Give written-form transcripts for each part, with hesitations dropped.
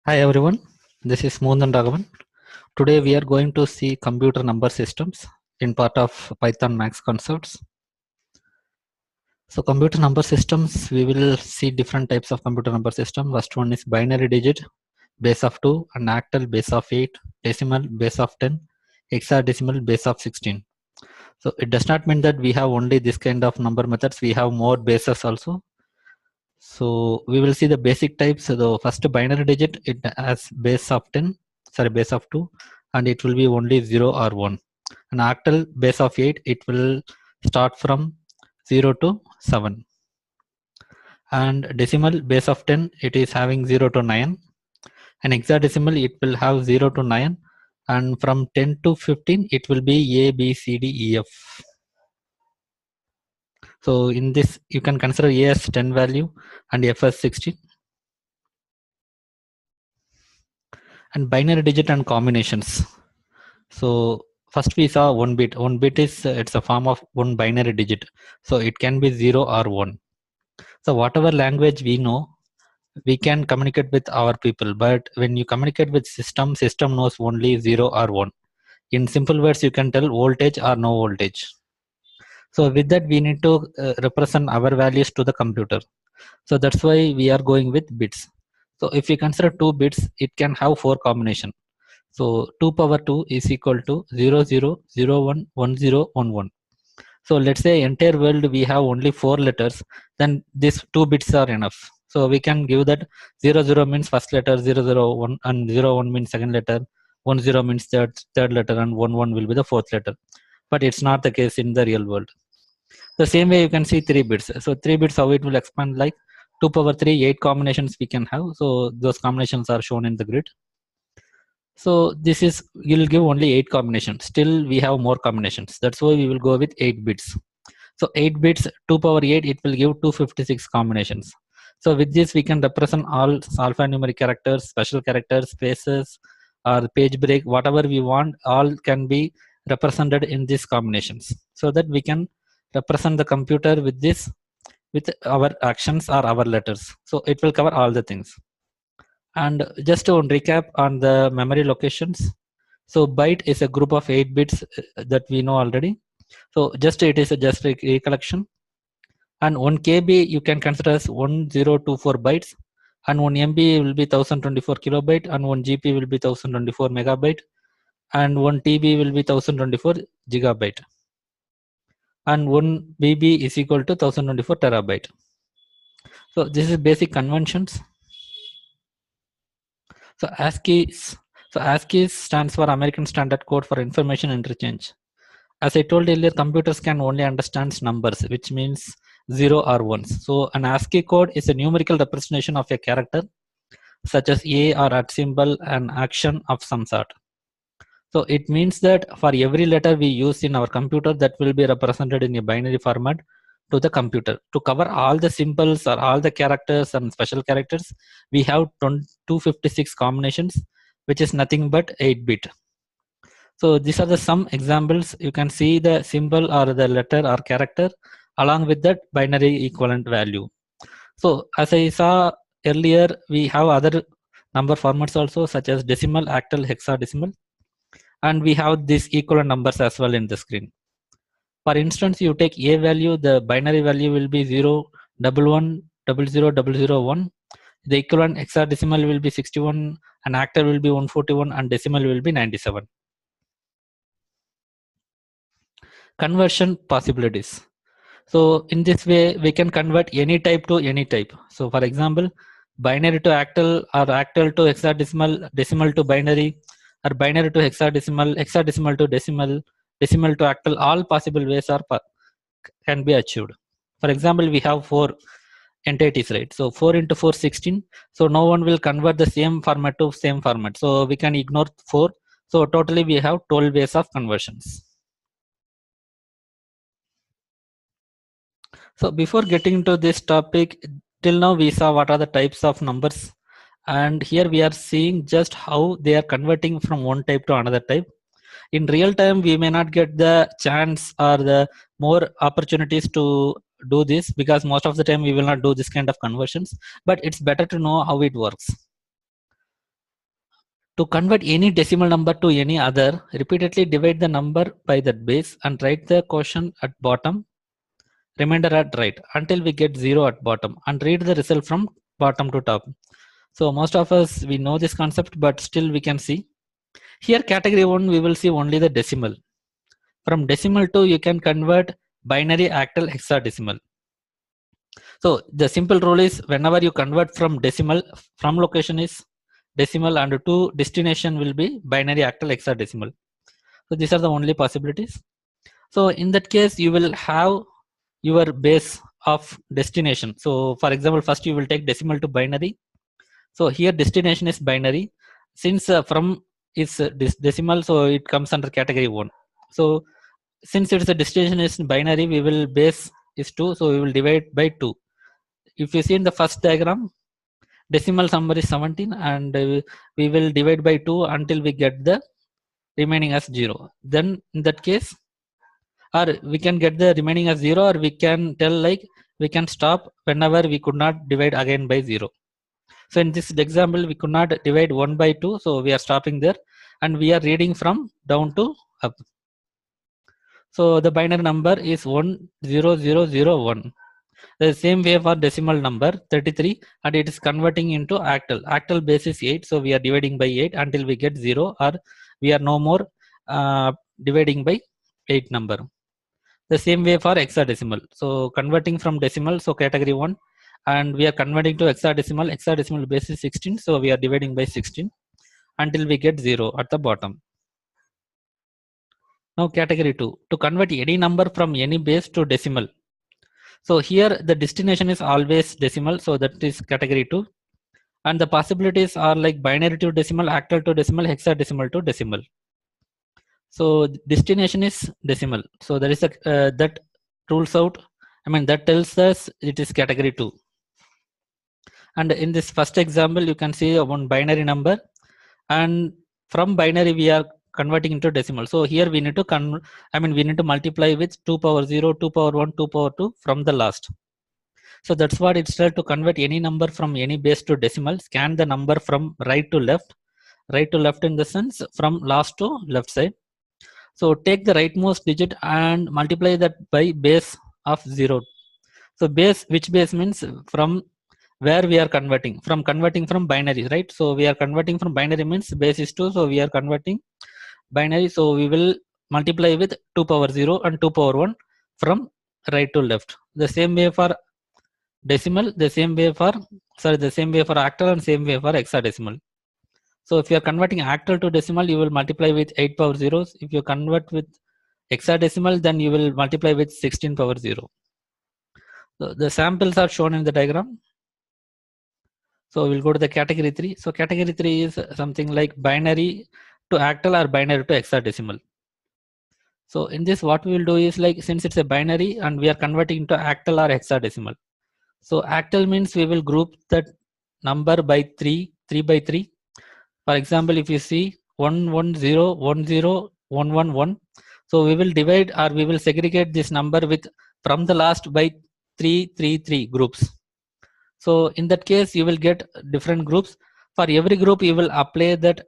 Hi everyone, this is Mohandan Raghavan. Today we are going to see computer number systems in part of Python Max concepts. So computer number systems, we will see different types of computer number system. First one is binary digit, base of 2, and octal, base of 8, decimal, base of 10, hexadecimal, base of 16. So it does not mean that we have only this kind of number methods, we have more bases also. So we will see the basic types. So the first binary digit, it has base of 10, base of 2, and it will be only 0 or 1. An octal base of 8, it will start from 0 to 7. And decimal base of 10, it is having 0 to 9. And hexadecimal, it will have 0 to 9. And from 10 to 15, it will be A, B, C, D, E, F. So in this, you can consider A as 10 value and F as 16. And binary digit and combinations. So first we saw 1 bit. 1 bit is it's a form of one binary digit. So it can be 0 or 1. So whatever language we know, we can communicate with our people. But when you communicate with system knows only 0 or 1. In simple words, you can tell voltage or no voltage. So with that, we need to represent our values to the computer. So that's why we are going with bits. So if you consider 2 bits, it can have 4 combination. So 2 power 2 is equal to 0, 0, 0, 1, 1, 0, 1, 1. So let's say entire world we have only 4 letters, then these 2 bits are enough. So we can give that 0, 0 means first letter, 0, 0, 1, and 0, 1 means second letter, 1, 0 means third letter, and 1, 1 will be the fourth letter. But it's not the case in the real world. The same way you can see 3 bits. So 3 bits, how it will expand, like 2 power 3, 8 combinations we can have. So those combinations are shown in the grid. So this is, you'll give only 8 combinations. Still we have more combinations. That's why we will go with 8 bits. So 8 bits, 2 power 8, it will give 256 combinations. So with this we can represent all alphanumeric characters, special characters, spaces, or page break, whatever we want, all can be represented in these combinations. So that we can represent the computer with this, with our actions or our letters. So it will cover all the things. And just to recap on the memory locations. So byte is a group of 8 bits that we know already. So just it is just a recollection. And 1 KB you can consider as 1024 bytes. And 1 MB will be 1024 kilobyte. And 1 GP will be 1024 megabyte. And 1 TB will be 1024 gigabyte. And 1 BB is equal to 1024 terabyte. So this is basic conventions. So ASCII stands for American Standard Code for Information Interchange. As I told earlier, computers can only understand numbers, which means 0 or 1s. So an ASCII code is a numerical representation of a character, such as A or at symbol, an action of some sort. So it means that for every letter we use in our computer, that will be represented in a binary format to the computer. To cover all the symbols or all the characters and special characters, we have 256 combinations, which is nothing but 8-bit. So these are the some examples. You can see the symbol or the letter or character along with that binary equivalent value. So as I saw earlier, we have other number formats also, such as decimal, octal, hexadecimal, and we have these equivalent numbers as well in the screen. For instance, you take a value, the binary value will be 0, 11, 00, 001. The equivalent hexadecimal will be 61, and octal will be 141, and decimal will be 97. Conversion possibilities. So in this way, we can convert any type to any type. So for example, binary to octal, or octal to hexadecimal, decimal to binary, or binary to hexadecimal, hexadecimal to decimal, decimal to octal, all possible ways can be achieved. For example, we have 4 entities, right? So 4 into 4, 16. So no one will convert the same format to same format. So we can ignore 4. So totally we have 12 ways of conversions. So before getting to this topic, till now we saw what are the types of numbers, and here we are seeing just how they are converting from one type to another type. In real time, we may not get the chance or the more opportunities to do this, because most of the time we will not do this kind of conversions, but it's better to know how it works. To convert any decimal number to any other, repeatedly divide the number by that base and write the quotient at bottom, remainder at right until we get 0 at bottom, and read the result from bottom to top. So most of us, we know this concept, but still we can see. Here category 1, we will see only the decimal. From decimal to, you can convert binary, octal, hexadecimal. So the simple rule is, whenever you convert from decimal, from location is decimal and to destination will be binary, octal, hexadecimal. So these are the only possibilities. So in that case, you will have your base of destination. So for example, first you will take decimal to binary. So here destination is binary. Since from is decimal, so it comes under category 1. So since it's a destination is binary, we will base is 2, so we will divide by 2. If you see in the first diagram, decimal number is 17, and we will divide by 2 until we get the remaining as 0. Then in that case, or we can get the remaining as 0, or we can tell like we can stop whenever we could not divide again by 0. So in this example, we could not divide 1 by 2, so we are stopping there, and we are reading from down to up. So the binary number is 10001. The same way for decimal number 33, and it is converting into octal. Octal base is 8, so we are dividing by 8 until we get 0, or we are no more dividing by 8 number. The same way for hexadecimal. So converting from decimal, so category 1, and we are converting to hexadecimal. Hexadecimal base is 16, so we are dividing by 16 until we get 0 at the bottom. Now category 2, to convert any number from any base to decimal. So here the destination is always decimal, so that is category 2. And the possibilities are like binary to decimal, octal to decimal, hexadecimal to decimal. So destination is decimal. So there is a that rules out. I mean, that tells us it is category 2. And in this first example, you can see one binary number, and from binary we are converting into decimal. So here we need to we need to multiply with 2 power 0, 2 power 1, 2 power 2 from the last. So that's what it's said, to convert any number from any base to decimal. Scan the number from right to left in the sense from last to left side. So take the rightmost digit and multiply that by base of 0. So base, which base means from where we are converting from binary, right? So we are converting from binary means base is 2, so we are converting binary, so we will multiply with 2 power 0 and 2 power 1 from right to left. The same way for decimal, the same way for octal, and same way for hexadecimal. So if you are converting octal to decimal, you will multiply with 8 power zeros. If you convert with hexadecimal, then you will multiply with 16 power 0. So the samples are shown in the diagram. So we'll go to the category 3. So category 3 is something like binary to octal or binary to hexadecimal. So in this, what we will do is, like, since it's a binary and we are converting into octal or hexadecimal. So octal means we will group that number by 3 by 3. For example, if you see 1101011, so we will divide, or we will segregate this number with from the last by 3 groups. So in that case, you will get different groups. For every group, you will apply that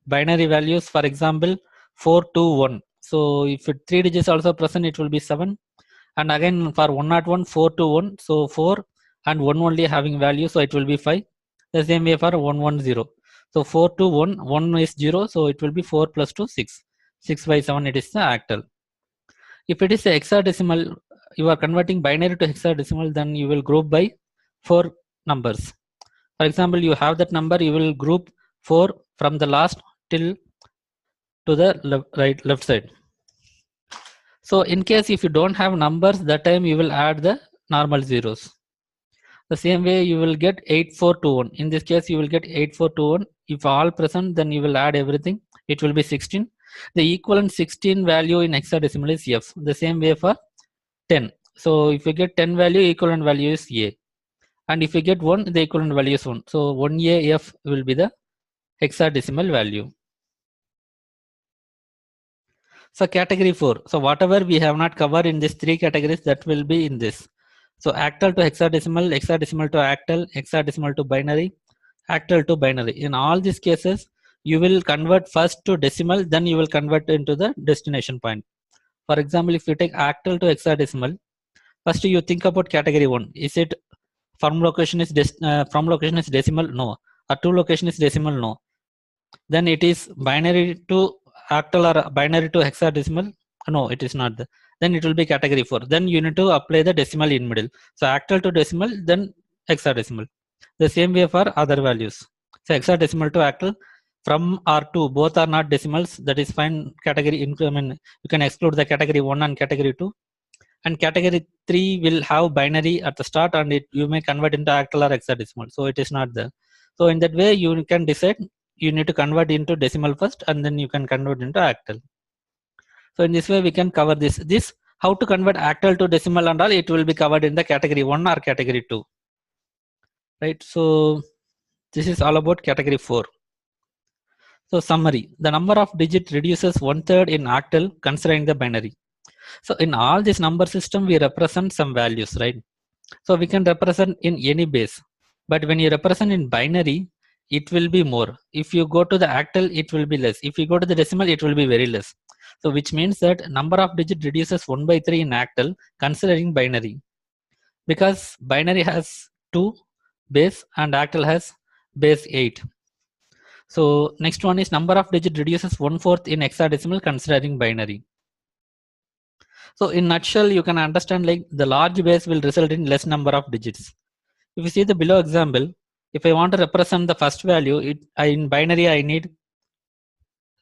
binary values. For example, 421. So if 3 digits also present, it will be 7. And again for 101, 421. So 4 and 1 only having value, so it will be 5. The same way for 110. So 4 to 1, 1 is 0, so it will be 4 plus 2, 6. 6 by 7, it is the octal. If it is a hexadecimal, you are converting binary to hexadecimal, then you will group by 4 numbers. For example, you have that number, you will group 4 from the last till to the left side. So in case if you don't have numbers, that time you will add the normal zeros. The same way you will get 8421. In this case, you will get 8421. If all present, then you will add everything. It will be 16. The equivalent 16 value in hexadecimal is F. The same way for 10. So if you get 10 value, equivalent value is A. And if you get 1, the equivalent value is 1. So 1AF will be the hexadecimal value. So category 4. So whatever we have not covered in these 3 categories, that will be in this. So octal to hexadecimal, hexadecimal to octal, hexadecimal to binary, octal to binary. In all these cases, you will convert first to decimal, then you will convert into the destination point. For example, if you take octal to hexadecimal, first you think about category 1. Is it from location is decimal? No. Or to location is decimal? No. Then it is binary to octal or binary to hexadecimal? No, it is not. Then it will be category 4. Then you need to apply the decimal in middle. So octal to decimal, then hexadecimal. The same way for other values. So hexadecimal to octal, from or to, both are not decimals. That is fine. Category, I mean, you can exclude the category 1 and category 2. And category 3 will have binary at the start, and you may convert into octal or hexadecimal. So it is not there. So in that way, you can decide you need to convert into decimal first, and then you can convert into octal. So in this way, we can cover this how to convert octal to decimal and all. It will be covered in the category 1 or category 2, right? So this is all about category 4. So summary: the number of digits reduces 1/3 in octal considering the binary. So in all this number system, we represent some values, right? So we can represent in any base, but when you represent in binary, it will be more. If you go to the octal, it will be less. If you go to the decimal, it will be very less. So which means that number of digit reduces 1/3 in octal considering binary, because binary has 2 base and octal has base 8. So next one is number of digit reduces 1/4 in hexadecimal considering binary. So in nutshell, you can understand like the large base will result in less number of digits. If you see the below example, if I want to represent the first value, in binary I need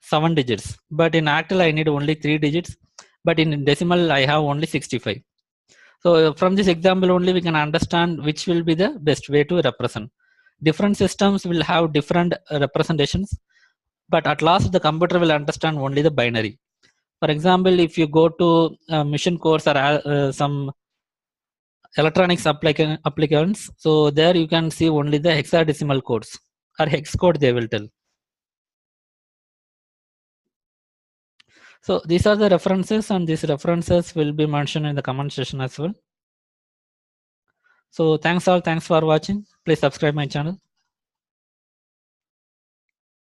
7 digits, but in octal I need only 3 digits, but in decimal I have only 65. So from this example only we can understand which will be the best way to represent. Different systems will have different representations, but at last the computer will understand only the binary. For example, if you go to mission course or some electronics applicants, so there you can see only the hexadecimal codes or hex code they will tell. So these are the references, and these references will be mentioned in the comment section as well. So thanks for watching. Please subscribe my channel.